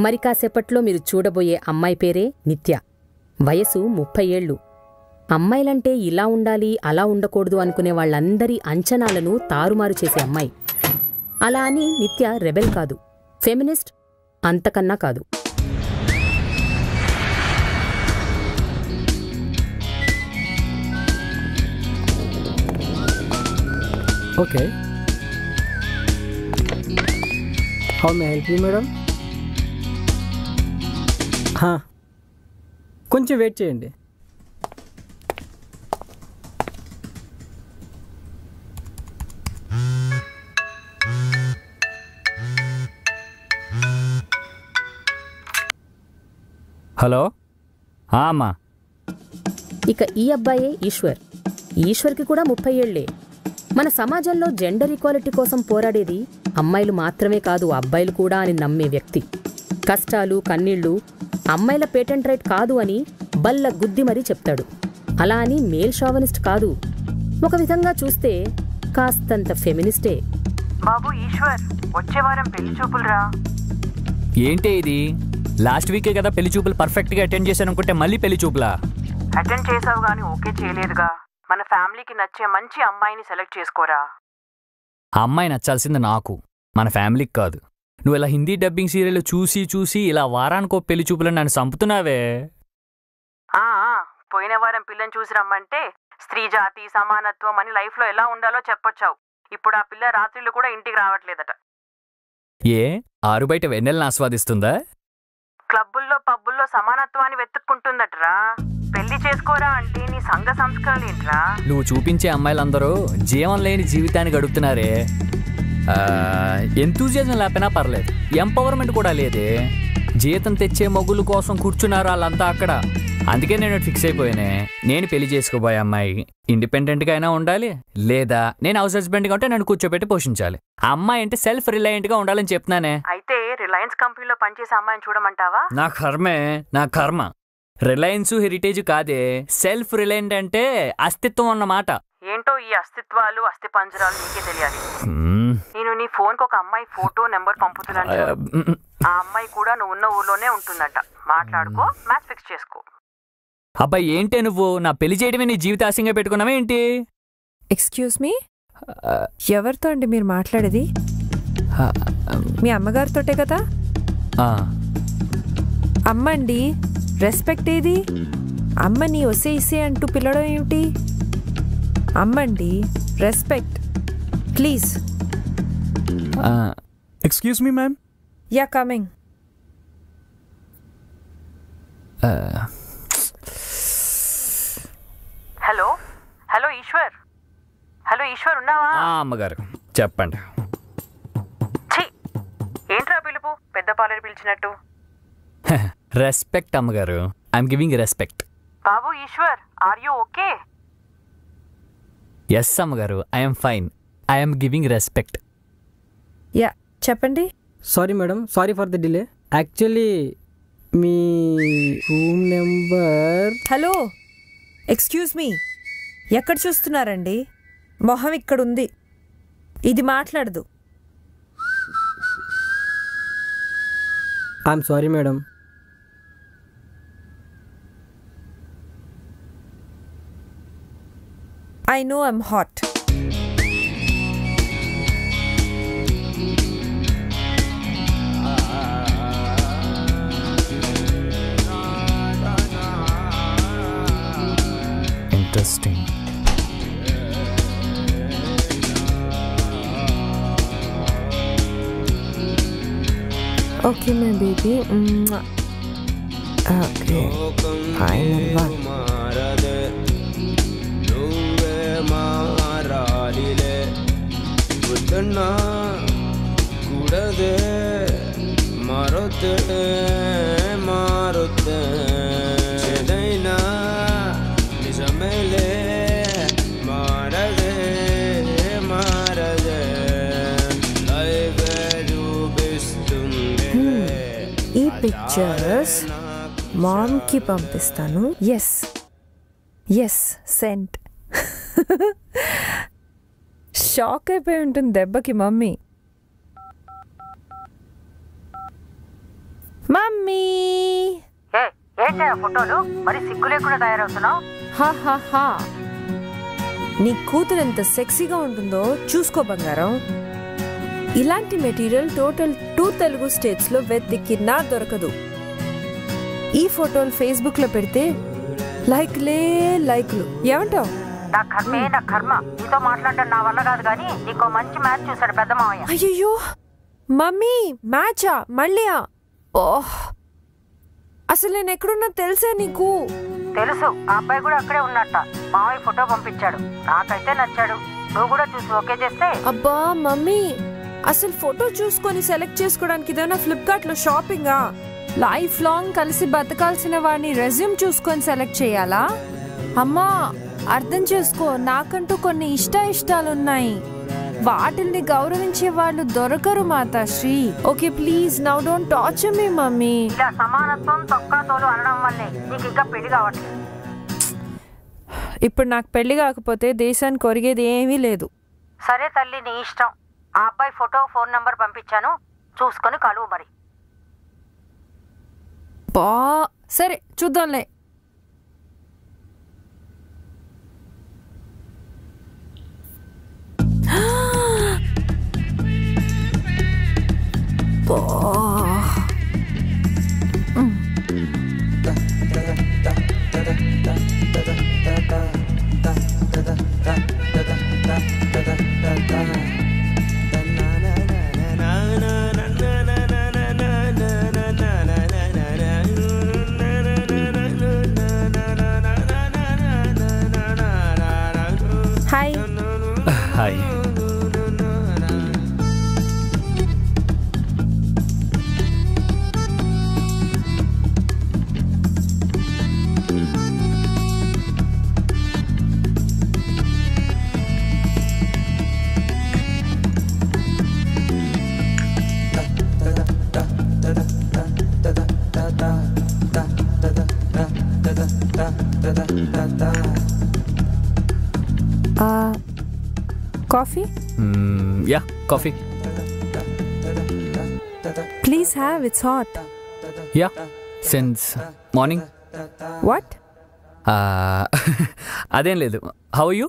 మరి కాసేపట్లో మీరు చూడబోయే అమ్మాయి పేరే నిత్య. వయసు 30 ఏళ్ళు. అమ్మాయిలంటే ఇలా ఉండాలి అలా ఉండకూడదు అనుకునే వాళ్ళందరి అంచనాలను తారుమారు చేసే అమ్మాయి. అలా అని నిత్య రెబెల్ కాదు, ఫెమినిస్ట్ అంతకన్నా కాదు. Okay, how may help you madam? కొంచెం వెయిట్ చేయండి. హలో, అమ్మా. ఇక ఈ అబ్బాయే ఈశ్వర్. ఈశ్వర్కి కూడా 30 ఏళ్లే. మన సమాజంలో జెండర్ ఈక్వాలిటీ కోసం పోరాడేది అమ్మాయిలు మాత్రమే కాదు, అబ్బాయిలు కూడా అని నమ్మే వ్యక్తి. కష్టాలు కన్నీళ్లు అమ్మాయిల పేటెంట్ రైట్ కాదు అని బల్ల గుద్ది మరీ చెప్తాడు. అలా అని మేల్ షావనిస్ట్ కాదు, ఒక విధంగా చూస్తే కాస్తంత ఫెమినిస్టే. బాబు ఈశ్వర్, వచ్చే వారం పెళ్లి చూపులురా. ఏంటే ఇది? లాస్ట్ వీకే కదా పెళ్లి చూపులు పర్ఫెక్ట్గా అటెండ్ చేశాను అనుకుంటే మళ్ళీ పెళ్లి చూపులా? అటెండ్ చేసావు గానీ ఓకే చేయలేదుగా. మన ఫ్యామిలీకి నచ్చే మంచి అమ్మాయిని సెలెక్ట్ చేసుకోరా. ఆ అమ్మాయి నచ్చాల్సింది నాకు, మన ఫ్యామిలీకి కాదు. నువ్వు ఇలా హిందీ డబ్బింగ్ సీరియల్ చూసి చూసి ఇలా వారానికో పెళ్లి చూపులను నన్ను చంపుతున్నావే. పోయిన వారం పిల్లని చూసి రమ్మంటే స్త్రీ జాతి సమానత్వం అని లైఫ్లో ఎలా ఉండాలో చెప్పొచ్చావు. ఇప్పుడు ఆ పిల్ల రాత్రిళ్ళు కూడా ఇంటికి రావట్లేదట. ఏ ఆరు బయట వెన్నెలను ఆస్వాదిస్తుందా? క్లబ్బుల్లో పబ్బుల్లో సమానత్వాన్ని వెతుక్కుంటుందటరా. పెళ్లి చేసుకోరా అంటే నీ సంఘ సంస్కరణలు ఏంట్రా? నువ్వు చూపించే అమ్మాయిలందరూ జీవం లేని జీవితాన్ని గడుపుతున్నారే. ఎంతూజియాజం లేకపోయినా పర్లేదు, ఎంపవర్మెంట్ కూడా లేదే. జీతం తెచ్చే మొగుల కోసం కూర్చున్నారు వాళ్ళంతా అక్కడ. అందుకే నేను ఫిక్స్ అయిపోయానే, నేను పెళ్లి చేసుకోబోయే అమ్మాయి ఇండిపెండెంట్గా అయినా ఉండాలి, లేదా నేను హౌస్ హస్బెండ్గా ఉంటే నన్ను కూర్చోబెట్టి పోషించాలి. ఆ అమ్మాయి అంటే సెల్ఫ్ రిలయంట్గా ఉండాలని చెప్తున్నానే. అయితే రిలయన్స్ కంపెనీలో పనిచేసే అమ్మాయిని చూడమంటావా? నా కర్మే, నా కర్మ. రిలయన్స్ హెరిటేజ్ కాదే, సెల్ఫ్ రిలయంట్ అంటే అస్తిత్వం అన్నమాట. ఏంటో ఈ అస్తిత్వాలు అస్థి పంజరాలు నీకే తెలియాలి. నేను నీ ఫోన్కి ఒక అమ్మాయి ఫోటో నెంబర్ పంపుతున్నాను. ఆ అమ్మాయి కూడా నువ్వు ఉన్న ఊర్లోనే ఉంటుందట. మాట్లాడుకో, మ్యాచ్ ఫిక్స్ చేసుకో. అబ్బాయి ఏంటే నువ్వు నా పెళ్లి చేయడమే నీ జీవిత ఆశంగా పెట్టుకున్నావా ఏంటి? ఎక్స్క్యూజ్ మీ, ఎవరితో అండి మీరు మాట్లాడేది? మీ అమ్మగారితోటే కదా? అమ్మండి, రెస్పెక్ట్ ఏది? అమ్మని ఒసే ఇసే అంటూ పిలవడం ఏమిటి? అమ్మండి, respect please. Excuse me ma'am. Yeah, coming. Hello hello Eshwar. Hello Eshwar, ఉన్నావా? అమ్మగారు చెప్పండి. ఏంట్రా పిలుపు, పెద్ద పాలెరు పిలిచినట్టు? రెస్పెక్ట్ అమ్మగారు, ఐఎమ్ గివింగ్ రెస్పెక్ట్. బాబు Eshwar, are you okay? Yes అమ్మగారు, I'm fine, I'm giving respect. Yeah చెప్పండి. Sorry madam, sorry for the delay. Actually మీ room number. Hello, excuse me, ఎక్కడ చూస్తున్నారండి? మొహం ఇక్కడుంది, ఇది మాట్లాడదు. I'm sorry madam. I know I'm hot. Interesting. Okay, my baby. Okay. Final one. ఈ pictures మామ్కి పంపిస్తాను. Yes yes, cent. షాక్ అయిపోయి ఉంటుంది దెబ్బకి మమ్మీ. మమ్మీ ఏంటా ఫోటోలు మరి సిగ్గు లేకుండా తయారవుతున్నావు? హా నీ కూతురు ఎంత సెక్సీగా ఉంటుందో చూసుకో బంగారం. ఇలాంటి మెటీరియల్ టోటల్ 2 తెలుగు స్టేట్స్ లో వెతికినా దొరకదు. ఈ ఫోటోలు ఫేస్బుక్ లో పెడితే లైక్లు ఏమంటావు? నా కర్మ. నీతో మాట్లాడటం నా వల్ల కాదు కానీ నీకో మంచి మ్యాచ్ చూసాడు పెద్ద మావయ్య. అయ్యో మమ్మీ, మ్యాచా మళ్ళీయా? ఓహ్, అసలు నేను ఎక్కడున్నా తెలుసా నీకు? తెలుసు, ఆ అబ్బాయి కూడా అక్కడే ఉన్నట్ట. మావయ్య ఫోటో పంపించాడు, నాకైతే నచ్చాడు. నువ్వు కూడా చూసి ఓకే చేస్తే. అబ్బా మమ్మీ, అసలు ఫోటో చూసుకొని సెలెక్ట్ చేసుకోవడానికి ఇదేనా ఫ్లిప్కార్ట్ లో షాపింగా? లైఫ్ లాంగ్ కలిసి బతకాల్సిన వాడిని రెజ్యూమ్ చూసుకొని సెలెక్ట్ చేయాలా? అమ్మా అర్థం చేసుకో, నాకంటూ కొన్ని ఇష్టాలున్నాయి. వాటిల్ని గౌరవించే వాళ్ళు దొరకరు Matasri. Okay please now don't torture me mummy. ఇలా సమానత్వం తొక్కాతోలు అనడం వల్లే నీకు ఇంకా పెళ్లి కావట్లేదు. ఇప్పుడు నాకు పెళ్లి కాకపోతే దేశానికి ఒరిగేది ఏమీ లేదు. సరే తల్లి, నీ ఇష్టం. ఆ అబ్బాయి ఫోటో, ఫోన్ నంబర్ పంపించాను, చూసుకొని కలువు మరి. బా సరే చూద్దాంలే. Hi. Hi. Coffee? Yeah, coffee. Please have, it's hot. Yeah, since morning. What? అదేం లేదు. How you?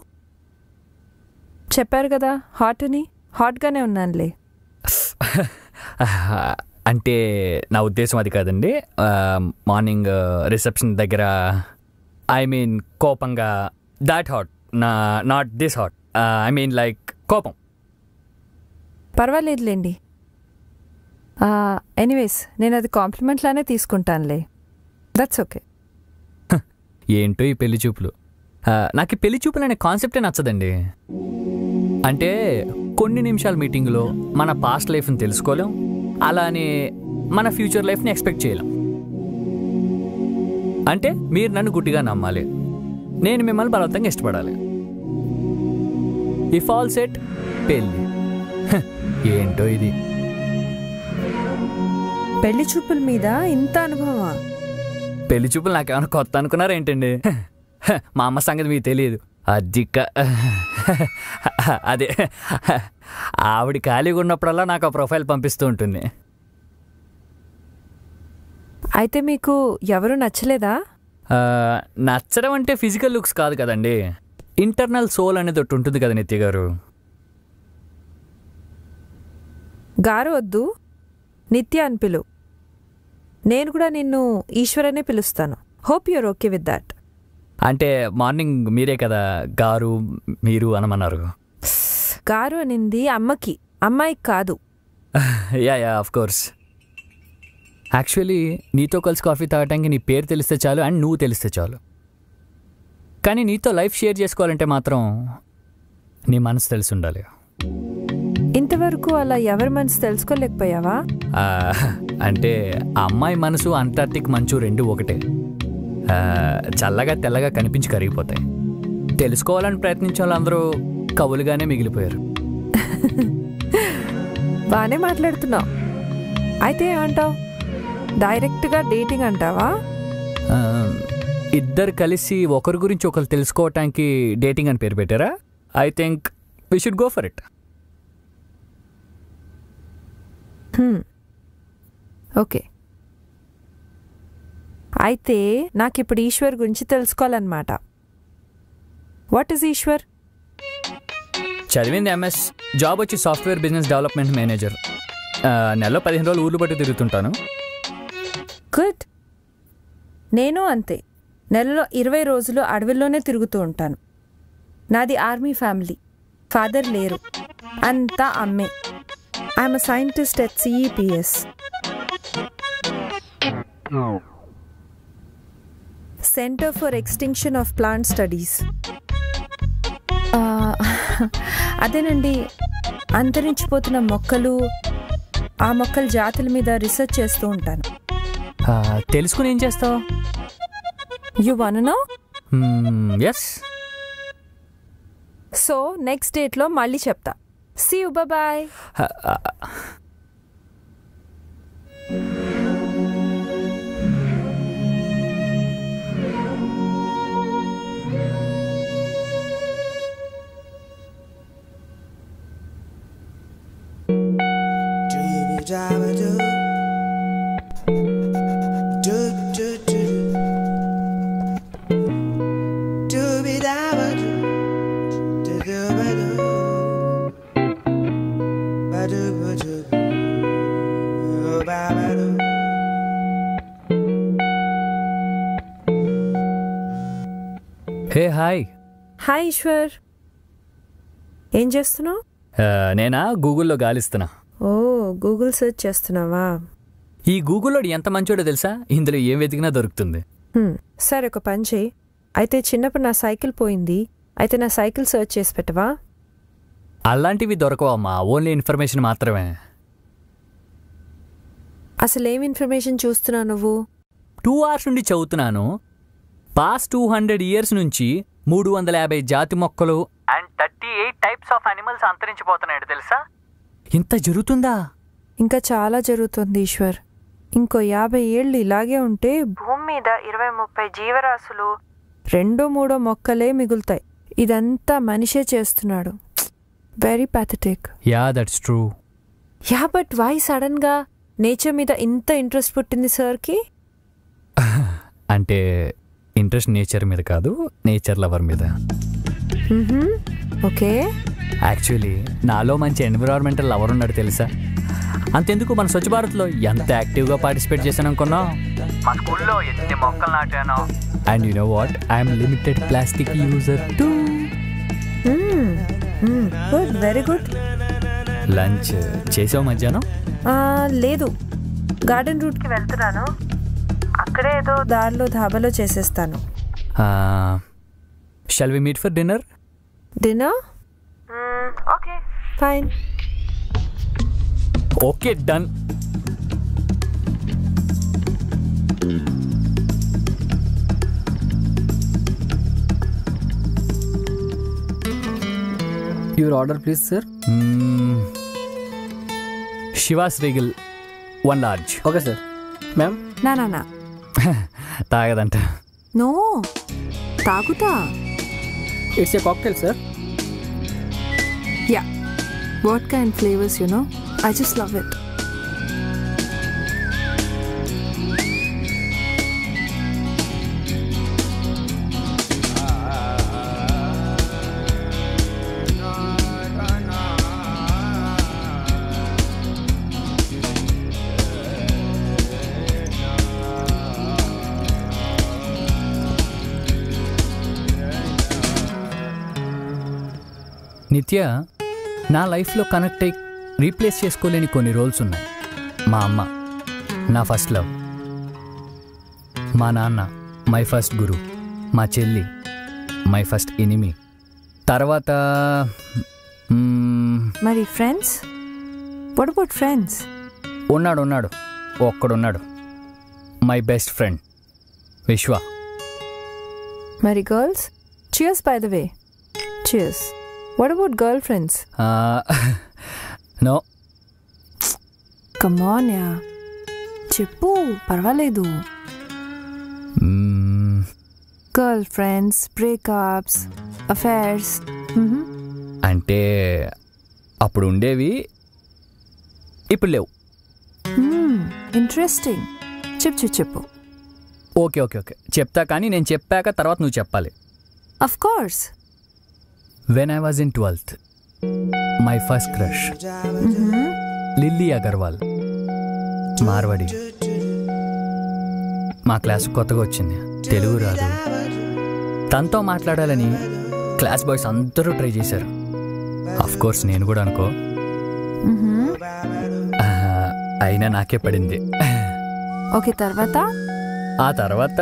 చెప్పారు కదా హాట్ అని. హాట్గానే ఉన్నానులే. అంటే నా ఉద్దేశం అది కాదండి. మార్నింగ్ రిసెప్షన్ దగ్గర, ఐ మీన్ కోపంగా, that hot, not this hot. I mean like కోపం. పర్వాలేదులేండి. ఎనీవేస్ నేను అది కాంప్లిమెంట్ లానే తీసుకుంటానులే. That's okay. ఏంటో ఈ పెళ్లి చూపులు. నాకు ఈ పెళ్లి చూపులు అనే కాన్సెప్టే నచ్చదండి. అంటే కొన్ని నిమిషాల మీటింగ్లో మన పాస్ట్ లైఫ్ని తెలుసుకోలేం, అలానే మన ఫ్యూచర్ లైఫ్ని ఎక్స్పెక్ట్ చేయలేం. అంటే మీరు నన్ను గుడ్డిగా నమ్మాలి, నేను మిమ్మల్ని బలవంతంగా ఇష్టపడాలి. ఇఫ్ ఆల్ సెట్, పెళ్ళి. ఏంటో ఇది. పెళ్లి చూపుల మీద ఇంత అనుభవమా? పెళ్లి చూపులు నాకేమైనా కొత్త అనుకున్నారా ఏంటండి? మా అమ్మ సంగతి మీకు తెలియదు. అదే ఆవిడ ఖాళీగా ఉన్నప్పుడల్లా నాకు ఆ ప్రొఫైల్ పంపిస్తూ ఉంటుంది. అయితే మీకు ఎవరు నచ్చలేదా? నచ్చడం అంటే ఫిజికల్ లుక్స్ కాదు కదండి, ఇంటర్నల్ సోల్ అనేది ఒకటి ఉంటుంది కదా నిత్య గారు. గారు వద్దు, నిత్య అని పిలు. నేను కూడా నిన్ను ఈశ్వరనే పిలుస్తాను. Hope your okay with that. అంటే మార్నింగ్ మీరే కదా గారు మీరు అనమన్నారు. గారు అనింది అమ్మకి, అమ్మాయికి కాదు. Yeah yeah of course. Actually నీతో కలిసి కాఫీ తాగటానికి నీ పేరు తెలిస్తే చాలు, అండ్ నువ్వు తెలిస్తే చాలు. కానీ నీతో లైఫ్ షేర్ చేసుకోవాలంటే మాత్రం నీ మనసు తెలిసి ఉండాలి. ఇంతవరకు అలా ఎవరి మనసు తెలుసుకోలేకపోయావా? అంటే ఆ అమ్మాయి మనసు అంటార్టిక్ మంచు రెండు ఒకటే. చల్లగా తెల్లగా కనిపించి కరిగిపోతాయి. తెలుసుకోవాలని ప్రయత్నించే వాళ్ళందరూ కవులుగానే మిగిలిపోయారు. బాగానే మాట్లాడుతున్నావు. అయితే ఏమంటావు? డైరెక్ట్గా డేటింగ్ అంటావా? ఇద్దరు కలిసి ఒకరి గురించి ఒకరు తెలుసుకోవటానికి డేటింగ్ అని పేరు పెట్టారా? I think we should go for it. Okay, అయితే నాకు ఇప్పుడు ఈశ్వర్ గురించి తెలుసుకోవాలన్నమాట. What is Eshwar? చదివింది ఎంఎస్, జాబ్ వచ్చి సాఫ్ట్వేర్ బిజినెస్ డెవలప్మెంట్ మేనేజర్. నెలలో 15 రోజులు ఊర్లు బట్టి తిరుగుతుంటాను. గుడ్. నేను అంతే, నెలలో 20 రోజులు అడవిలోనే తిరుగుతూ ఉంటాను. నాది ఆర్మీ ఫ్యామిలీ, ఫాదర్ లేరు, అంతా అమ్మే. I'm a scientist at CEPS, centre for extinction of plant studies. అదేనండి, అంతరించిపోతున్న మొక్కలు, ఆ మొక్కల జాతుల మీద రీసెర్చ్ చేస్తూ ఉంటాను. తెలుసుకుని ఏం చేస్తావు? You want to know? Yes. So next డేట్లో మళ్ళీ చెప్తా. See you, bye. Hey hi. Hi Eshwar, ఏం చేస్తున్నావు? నేనా గూగుల్లో గాలిస్తున్నా. ఓ, గూగుల్ సెర్చ్ చేస్తున్నావా? ఈ గూగుల్లో ఎంత మంచోడో తెలుసా, ఇందులో ఏం వెతికినా దొరుకుతుంది. సరే, ఒక పని చేయి. అయితే చిన్నప్పుడు నా సైకిల్ పోయింది, అయితే నా సైకిల్ సెర్చ్ చేసి పెట్టవా? అలాంటివి దొరకవమ్మా, ఓన్లీ ఇన్ఫర్మేషన్ మాత్రమే. అసలు ఏం ఇన్ఫర్మేషన్ చూస్తున్నావు నువ్వు? 2 hours నుండి చదువుతున్నాను. పాస్ట్ 200 years నుంచి 350 జాతి మొక్కలు అండ్ 38 types ఆఫ్ అనిమల్స్ అంతరించిపోతున్నాయి తెలుసా? ఇంత జరుగుతుందా? ఇంకా చాలా జరుగుతుంది ఈశ్వర్. ఇంకో 50 ఏళ్ళు ఇలాగే ఉంటే భూమి మీద 20-30 జీవరాశులు, 2-3 మొక్కలే మిగులుతాయి. ఇదంతా మనిషే చేస్తున్నాడు. Very pathetic. Yeah, that's true. Yeah, but why sudden గా నేచర్ మీద ఇంత ఇంట్రెస్ట్ పుట్టింది సార్కి? అంటే ఇంట్రెస్ట్ నేచర్ మీద కాదు, నేచర్ లవర్ మీద. ఓకే. యాక్చువల్లీ నాలో మంచి ఎన్విరాన్మెంటల్ లవర్ ఉన్నాడు తెలుసా? అంతెందుకు, మన స్వచ్ఛ భారత్లో ఎంత యాక్టివ్గా పార్టిసిపేట్ చేశాను అనుకున్నావు? మా స్కూల్లో ఎన్ని మొక్కలు నాటానో. And you know what, I'm limited plastic user too. Good, very good. Lunch చేసావు మధ్యాహ్నం? లేదు, గార్డెన్ రూట్కి వెళ్తున్నాను. అక్కడే ఏదో దారిలో ధాబాలో చేసేస్తాను. Shall we meet for dinner? Dinner? Okay, fine. Okay, done. Your order please sir. Chivas Regal 1 large. Okay sir. Ma'am? నా తాగదంట. నో, తాగుతా. It's a cocktail sir. Yeah, vodka and flavours, you know, I just love it. Nitya, నా లైఫ్లో connect అయ్యి replace చేసుకోలేని కొన్ని roles ఉన్నాయి. మా అమ్మ నా ఫస్ట్ లవ్, మా నాన్న మై ఫస్ట్ గురు, మా చెల్లి మై ఫస్ట్ ఎనిమీ. తర్వాత మరి ఫ్రెండ్స్? What about friends? ఉన్నాడు ఒక్కడున్నాడు, మై బెస్ట్ ఫ్రెండ్ విశ్వ. మరి girls? Cheers, by the way. Cheers. What about girlfriends? No. Come on, yeah. చెప్పు, పర్వాలేదు. Girlfriends, breakups, affairs. అంటే అప్పుడు ఉండేవి, ఇప్పుడు లేవు. Interesting. చెప్పు. ఓకే ఓకే ఓకే చెప్తా, కానీ నేను చెప్పాక తర్వాత నువ్వు చెప్పాలి. Of course. When I was in 12th, my first crush Lilly Agarwal, Marwari. మా క్లాస్ కొత్తగా వచ్చింది, తెలుగు రాదు. తనతో మాట్లాడాలని క్లాస్ బాయ్స్ అందరూ ట్రై చేశారు. అఫ్ కోర్స్ నేను కూడా అనుకో. అయినా నాకే పడింది. ఓకే, తర్వాత? ఆ తర్వాత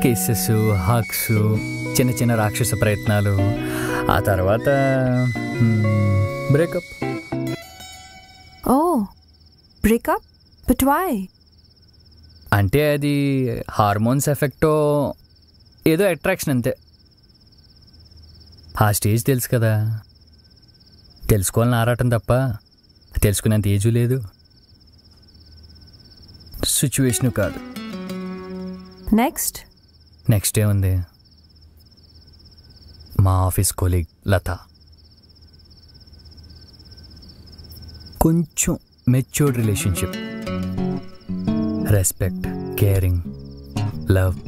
కిస్సెస్, హగ్స్, చిన్న చిన్న రాక్షస ప్రయత్నాలు. ఆ తర్వాత breakup. Oh, breakup? But why? అంటే అది హార్మోన్స్ ఎఫెక్టో ఏదో అట్రాక్షన్ అంతే. ఆ స్టేజ్ తెలుసు కదా, తెలుసుకోవాలని ఆరాటం తప్ప తెలుసుకునేంత ఏజు లేదు, సిచ్యువేషను కాదు. నెక్స్ట్? నెక్స్ట్ ఏముంది, మా ఆఫీస్ కొలీగ్ లత. కొంచెం matured relationship, respect, caring, love,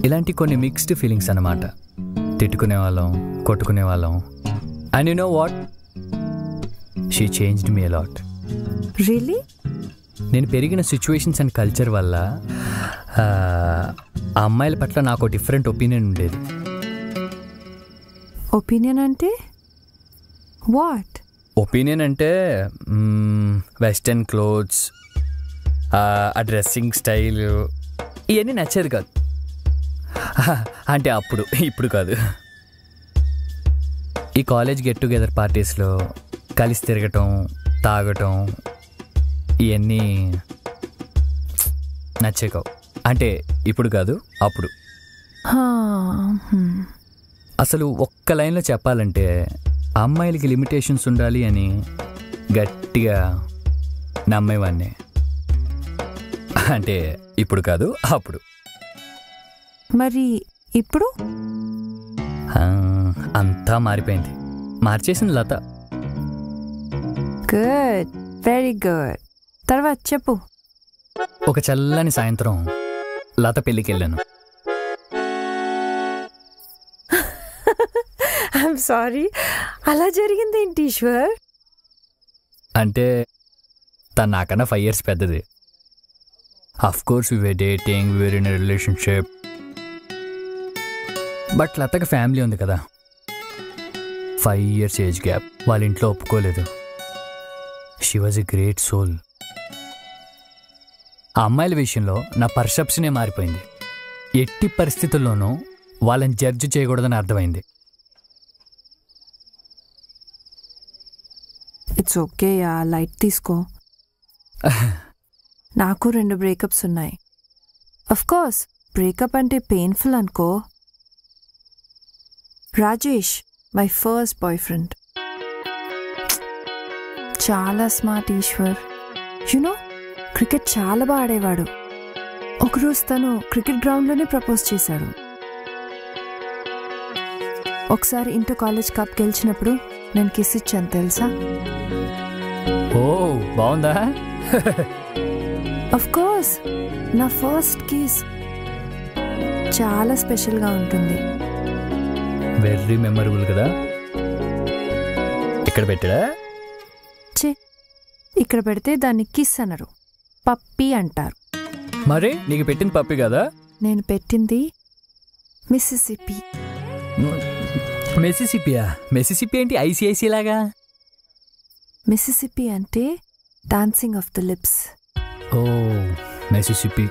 ఇలాంటి కొన్ని మిక్స్డ్ ఫీలింగ్స్ అన్నమాట. తిట్టుకునే వాళ్ళం, కొట్టుకునే వాళ్ళం. And you know what, she changed me a lot. Really? నేను పెరిగిన సిచ్యువేషన్స్ అండ్ కల్చర్ వల్ల ఆ అమ్మాయిల పట్ల నాకు డిఫరెంట్ ఒపీనియన్ ఉండేది. ఒపీనియన్ అంటే వాట్? ఒపీనియన్ అంటే వెస్టర్న్ క్లోత్స్, ఆ డ్రెస్సింగ్ స్టైల్, ఇవన్నీ నచ్చేది కాదు. అంటే అప్పుడు, ఇప్పుడు కాదు. ఈ కాలేజ్ గెట్ టుగెదర్ పార్టీస్లో కలిసి తిరగటం, తాగటం, ఇవన్నీ నచ్చే కావు. అంటే ఇప్పుడు కాదు, అప్పుడు. అసలు ఒక్క లైన్లో చెప్పాలంటే అమ్మాయిలకి లిమిటేషన్స్ ఉండాలి అని గట్టిగా నమ్మేవాడిని. అంటే ఇప్పుడు కాదు, అప్పుడు. మరి ఇప్పుడు? అంతా మారిపోయింది. మార్చేసింది లత. Good, very good. తర్వాత చెప్పు. ఒక చల్లని సాయంత్రం లత పెళ్ళికి వెళ్ళాను. ఐఎమ్ సారీ, అలా జరిగింది ఏంటి ఈశ్వర్? అంటే తను నాకన్నా 5 years పెద్దది. Of course we were dating, we were in a relationship. But లతకి ఫ్యామిలీ ఉంది కదా, 5 years ఏజ్ గ్యాప్. వాళ్ళ ఇంట్లో ఒప్పుకోలేదు. She was a great soul. ఆ అమ్మాయిల విషయంలో నా పర్సెప్షనే మారిపోయింది. ఎట్టి పరిస్థితుల్లోనూ వాళ్ళని జడ్జి చేయకూడదని అర్థమైంది. ఇట్స్ ఓకే యా, లైట్ తీసుకో. నాకు 2 బ్రేకప్స్ ఉన్నాయి. అఫ్ కోర్స్ బ్రేకప్ అంటే పెయిన్ఫుల్ అనుకో. Rajesh, my first boy friend, చాలా స్మార్ట్ ఈశ్వర్. యునో, క్రికెట్ చాలా బాగా ఆడేవాడు. ఒకరోజు తను క్రికెట్ గ్రౌండ్లోనే ప్రపోజ్ చేశాడు. ఒకసారి ఇంటర్ కాలేజ్ కప్ గెలిచినప్పుడు నేను కిస్ ఇచ్చాను తెలుసా? ఓ, బాగుందా? అఫ్ కోర్స్, నా ఫస్ట్ కిస్ చాలా స్పెషల్గా ఉంటుంది. వెరీ మెమరబుల్ కదా. ఇక్కడ పెట్టాడా? చే, ఇక్కడ పెడితే దాన్ని కిస్ అనరు, పప్పీ అంటారు. మరి నీకు పెట్టింది పప్పి కదా? నేను పెట్టింది మిసిసిపి. మెసిసిపియా? మెసిసిపి ఏంటి ఐసిఐసి లాగా? మిసిసిపి అంటే dancing of the lips. Oh, మెసిసిపి.